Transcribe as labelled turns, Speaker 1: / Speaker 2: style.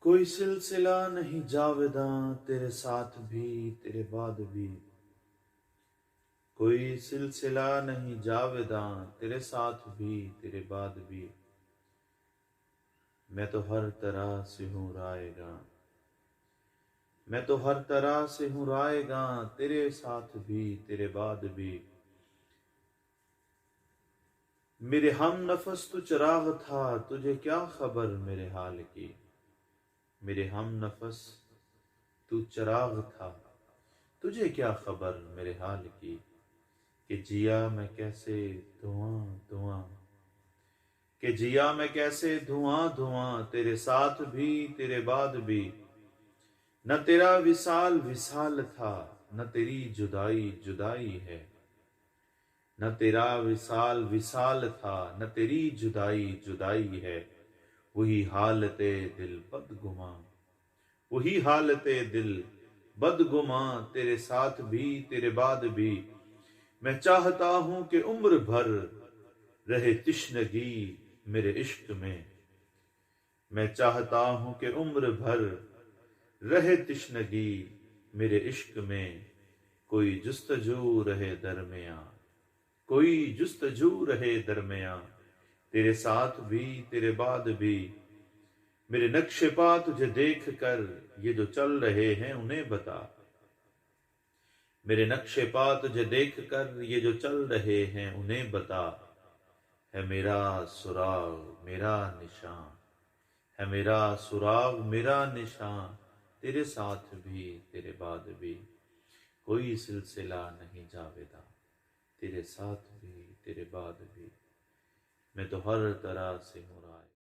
Speaker 1: کوئی سلسلہ نہیں جاویداں تیرے ساتھ بھی تیرے بعد بھی، کوئی سلسلہ نہیں جاویداں تیرے ساتھ بھی تیرے بعد بھی، میں تو ہر طرح سے ہوں رائے گاں، میں تو ہر طرح سے ہوں رائے گاں تیرے ساتھ بھی تیرے بعد بھی، میرے ہم نفس تو چراغ تھا تجھے کیا خبر میرے حال کی، میرے ہم نفس تو چراغ تھا تجھے کیا خبر میرے حال کی، کہ جیا میں کیسے دھواں دھواں، کہ جیا میں کیسے دھواں دھواں تیرے ساتھ بھی تیرے بعد بھی، نہ تیرا وصال وصال تھا نہ تیری جدائی جدائی ہے، نہ تیرا وصال وصال تھا نہ تیری جدائی جدائی ہے، وہی حالت دل بدگماں، وہی حالت دل بدگماں تیرے ساتھ بھی تیرے بعد بھی، میں چاہتا ہوں کہ عمر بھر رہے تشنگی میرے عشق میں، میں چاہتا ہوں کہ عمر بھر رہے تشنگی میرے عشق میں، کوئی جستجو رہے درمیاں، کوئی جستجو رہے درمیاں تیرے ساتھ بھی تیرے بعد بھی، میرے نقش پا تجھے دیکھ کر یہ جو چل رہے ہیں انہیں بتا، میرے نقش پا تجھے دیکھ کر یہ جو چل رہے ہیں انہیں بتا، ہے میرا سراغ میرا نشاں، ہے میرا سراغ میرا نشاں تیرے ساتھ بھی تیرے بعد بھی، کوئی سلسلہ نہیں جاویداں تیرے ساتھ بھی تیرے بعد بھی، میں تو ہر طرح سے ہوں رائے